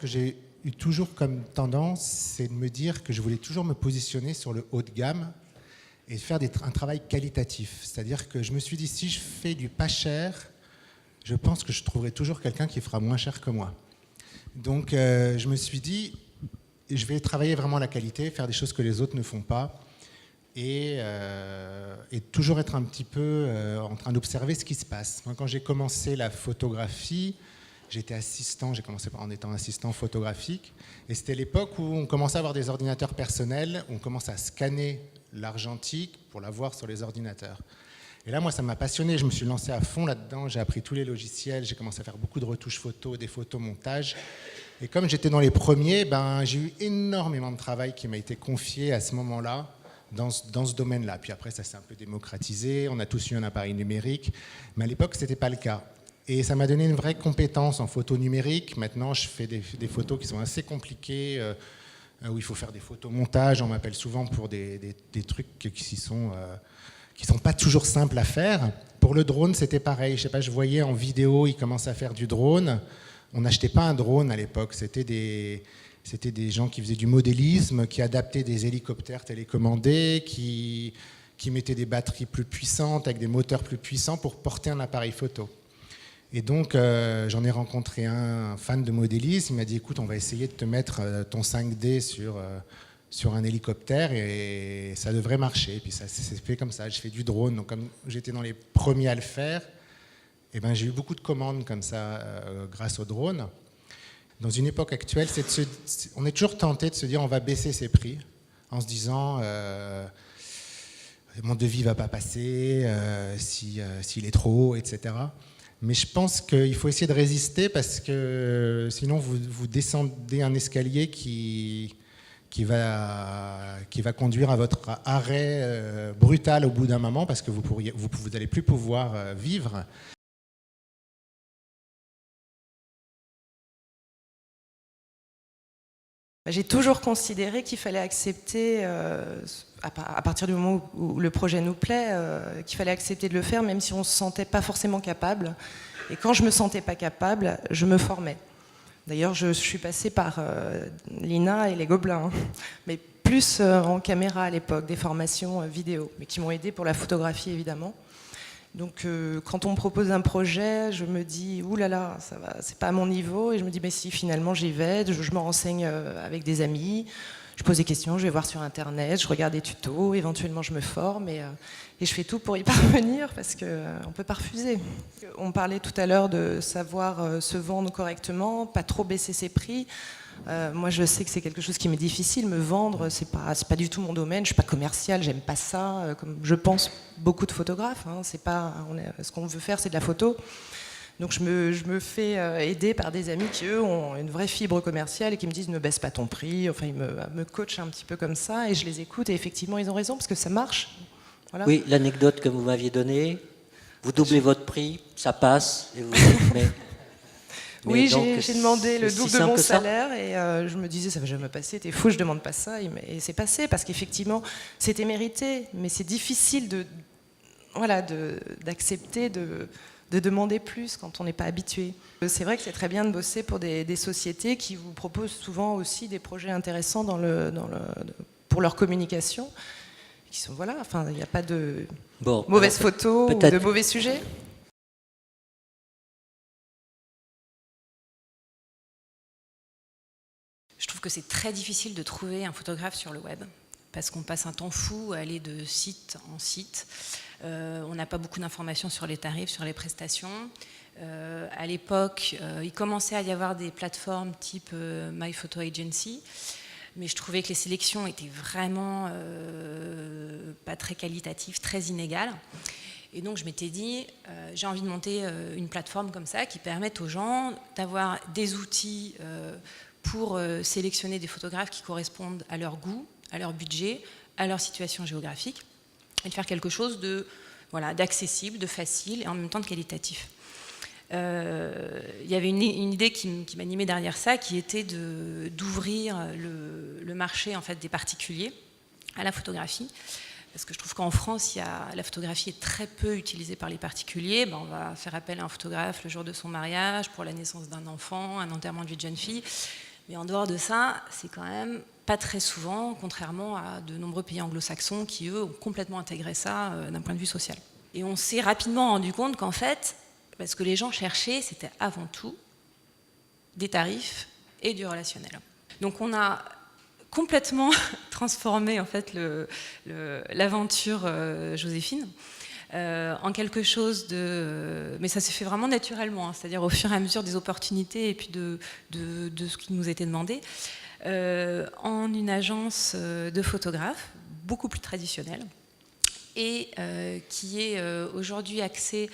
que j'ai eu toujours comme tendance, c'est de me dire que je voulais toujours me positionner sur le haut de gamme et faire un travail qualitatif. C'est-à-dire que je me suis dit, si je fais du pas cher, je pense que je trouverai toujours quelqu'un qui fera moins cher que moi. Donc je me suis dit, je vais travailler vraiment la qualité, faire des choses que les autres ne font pas, et toujours être un petit peu en train d'observer ce qui se passe. Moi, quand j'ai commencé la photographie, j'étais assistant, j'ai commencé en étant assistant photographique, et c'était l'époque où on commençait à avoir des ordinateurs personnels, on commence à scanner l'argentique pour la voir sur les ordinateurs. Et là, moi, ça m'a passionné, je me suis lancé à fond là-dedans, j'ai appris tous les logiciels, j'ai commencé à faire beaucoup de retouches photos, des photomontages. Et comme j'étais dans les premiers, j'ai eu énormément de travail qui m'a été confié à ce moment-là, dans ce domaine-là. Puis après, ça s'est un peu démocratisé, on a tous eu un appareil numérique, mais à l'époque, ce n'était pas le cas. Et ça m'a donné une vraie compétence en photo numérique. Maintenant, je fais des photos qui sont assez compliquées, où il faut faire des photomontages. On m'appelle souvent pour des trucs qui sont pas toujours simples à faire. Pour le drone, c'était pareil. Je sais pas, je voyais en vidéo, ils commençaient à faire du drone. On n'achetait pas un drone à l'époque. C'était des gens qui faisaient du modélisme, qui adaptaient des hélicoptères télécommandés, qui mettaient des batteries plus puissantes avec des moteurs plus puissants pour porter un appareil photo. Et donc, j'en ai rencontré un fan de modélisme. Il m'a dit, écoute, on va essayer de te mettre ton 5D sur un hélicoptère et ça devrait marcher. Et puis ça s'est fait comme ça. Je fais du drone. Donc, comme j'étais dans les premiers à le faire, j'ai eu beaucoup de commandes comme ça grâce au drone. Dans une époque actuelle, on est toujours tenté de se dire on va baisser ses prix en se disant mon devis ne va pas passer s'il est trop haut, etc. Mais je pense qu'il faut essayer de résister parce que sinon vous descendez un escalier qui va conduire à votre arrêt brutal au bout d'un moment parce que vous n'allez plus pouvoir vivre. J'ai toujours considéré qu'il fallait accepter, à partir du moment où le projet nous plaît, qu'il fallait accepter de le faire même si on ne se sentait pas forcément capable. Et quand je ne me sentais pas capable, je me formais. D'ailleurs, je suis passée par l'INA et les Gobelins, mais plus en caméra à l'époque, des formations vidéo, mais qui m'ont aidée pour la photographie évidemment. Donc quand on me propose un projet, je me dis oulala, ça va, c'est pas à mon niveau, et je me dis mais si finalement j'y vais, je me renseigne avec des amis, je pose des questions, je vais voir sur internet, je regarde des tutos, éventuellement je me forme et je fais tout pour y parvenir parce qu'on ne peut pas refuser. On parlait tout à l'heure de savoir se vendre correctement, pas trop baisser ses prix. Moi je sais que c'est quelque chose qui m'est difficile, me vendre, c'est pas du tout mon domaine, je suis pas commerciale, j'aime pas ça, comme je pense beaucoup de photographes, hein, ce qu'on veut faire c'est de la photo. Donc je me fais aider par des amis qui eux ont une vraie fibre commerciale et qui me disent ne baisse pas ton prix, enfin ils me coachent un petit peu comme ça et je les écoute et effectivement ils ont raison parce que ça marche. Voilà. Oui, l'anecdote que vous m'aviez donnée, vous doublez votre prix, ça passe, et vous dites, mais oui, j'ai demandé le double de mon salaire et je me disais ça va jamais passer, t'es fou, je demande pas ça et c'est passé parce qu'effectivement c'était mérité, mais c'est difficile d'accepter de demander plus quand on n'est pas habitué. C'est vrai que c'est très bien de bosser pour des sociétés qui vous proposent souvent aussi des projets intéressants pour leur communication, qui sont voilà, enfin il n'y a pas de mauvaises photos ou de mauvais sujets. Je trouve que c'est très difficile de trouver un photographe sur le web parce qu'on passe un temps fou à aller de site en site. On n'a pas beaucoup d'informations sur les tarifs, sur les prestations. À l'époque, il commençait à y avoir des plateformes type My Photo Agency, mais je trouvais que les sélections étaient vraiment pas très qualitatives, très inégales. Et donc je m'étais dit, j'ai envie de monter une plateforme comme ça qui permette aux gens d'avoir des outils pour sélectionner des photographes qui correspondent à leur goût, à leur budget, à leur situation géographique, et de faire quelque chose d'accessible, de facile et en même temps de qualitatif. Il y avait une idée qui m'animait derrière ça, qui était d'ouvrir le marché en fait, des particuliers à la photographie. Parce que je trouve qu'en France, la photographie est très peu utilisée par les particuliers. On va faire appel à un photographe le jour de son mariage, pour la naissance d'un enfant, un enterrement de vie de jeune fille. Mais en dehors de ça, c'est quand même pas très souvent, contrairement à de nombreux pays anglo-saxons qui, eux, ont complètement intégré ça d'un point de vue social. Et on s'est rapidement rendu compte qu'en fait, ce que les gens cherchaient, c'était avant tout des tarifs et du relationnel. Donc on a complètement transformé en fait l'aventure Joséphine en quelque chose de... Mais ça s'est fait vraiment naturellement, hein, c'est-à-dire au fur et à mesure des opportunités et puis de ce qui nous était demandé, en une agence de photographes beaucoup plus traditionnelle et qui est aujourd'hui axée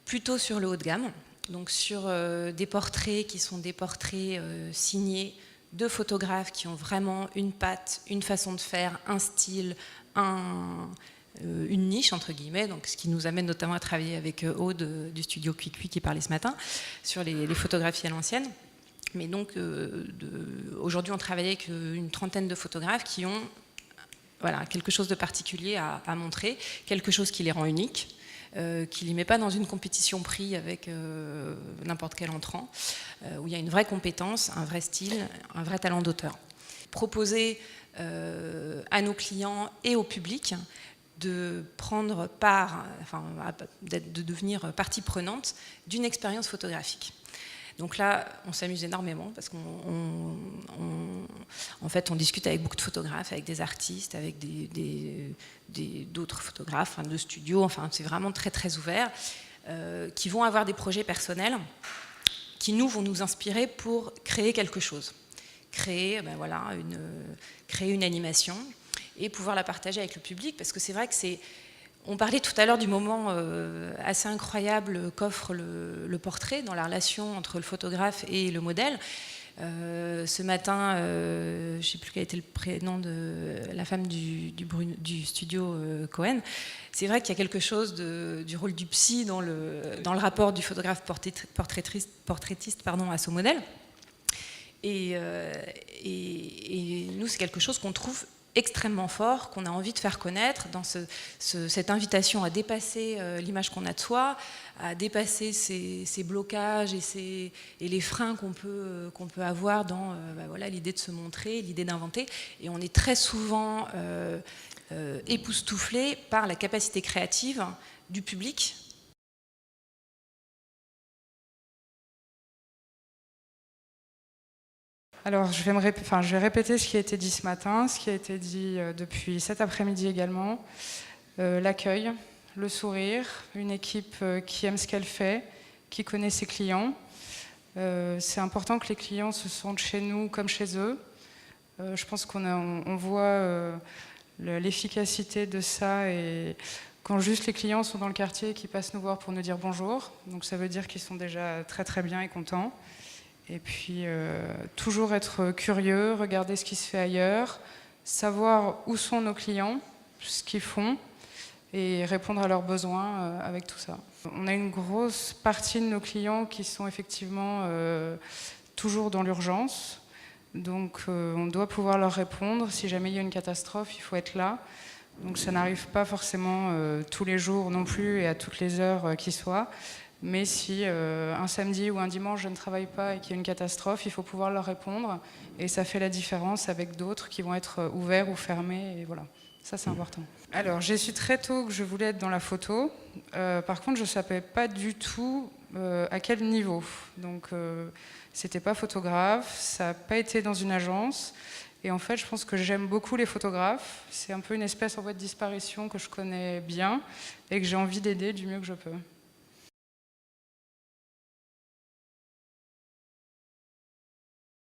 plutôt sur le haut de gamme, donc sur des portraits qui sont des portraits signés de photographes qui ont vraiment une patte, une façon de faire, un style, une niche entre guillemets, donc ce qui nous amène notamment à travailler avec Aude du studio Cuicui qui parlait ce matin sur les photographies à l'ancienne. Mais donc aujourd'hui on travaille avec une trentaine de photographes qui ont voilà, quelque chose de particulier à montrer, quelque chose qui les rend uniques, qui ne les met pas dans une compétition prix avec n'importe quel entrant, où il y a une vraie compétence, un vrai style, un vrai talent d'auteur. Proposer à nos clients et au public de prendre part, enfin, de devenir partie prenante d'une expérience photographique. Donc là, on s'amuse énormément parce qu'en fait, on discute avec beaucoup de photographes, avec des artistes, avec d'autres photographes, de studios, enfin, c'est vraiment très très ouvert, qui vont avoir des projets personnels qui vont nous inspirer pour créer quelque chose. Créer une animation et pouvoir la partager avec le public, parce que c'est vrai que c'est... On parlait tout à l'heure du moment assez incroyable qu'offre le portrait dans la relation entre le photographe et le modèle. Ce matin, je ne sais plus quel était le prénom de la femme du studio Cohen. C'est vrai qu'il y a quelque chose du rôle du psy dans le rapport du photographe portraitiste à ce modèle. Et nous, c'est quelque chose qu'on trouve extrêmement fort, qu'on a envie de faire connaître dans cette invitation à dépasser l'image qu'on a de soi, à dépasser ces blocages et les freins qu'on peut avoir dans l'idée de se montrer, l'idée d'inventer. Et on est très souvent époustouflé par la capacité créative du public. Alors, je vais répéter ce qui a été dit ce matin, ce qui a été dit depuis cet après-midi également. L'accueil, le sourire, une équipe qui aime ce qu'elle fait, qui connaît ses clients. C'est important que les clients se sentent chez nous comme chez eux. Je pense qu'on voit l'efficacité de ça et quand juste les clients sont dans le quartier et qui passent nous voir pour nous dire bonjour. Donc ça veut dire qu'ils sont déjà très très bien et contents. Et puis, toujours être curieux, regarder ce qui se fait ailleurs, savoir où sont nos clients, ce qu'ils font, et répondre à leurs besoins avec tout ça. On a une grosse partie de nos clients qui sont effectivement toujours dans l'urgence. Donc, on doit pouvoir leur répondre. Si jamais il y a une catastrophe, il faut être là. Donc, ça n'arrive pas forcément tous les jours non plus et à toutes les heures qui soient. Mais si un samedi ou un dimanche je ne travaille pas et qu'il y a une catastrophe, il faut pouvoir leur répondre et ça fait la différence avec d'autres qui vont être ouverts ou fermés et voilà, ça c'est important. Alors j'ai su très tôt que je voulais être dans la photo, par contre je ne savais pas du tout à quel niveau, donc c'était pas photographe, ça n'a pas été dans une agence et en fait je pense que j'aime beaucoup les photographes, c'est un peu une espèce en voie de disparition que je connais bien et que j'ai envie d'aider du mieux que je peux.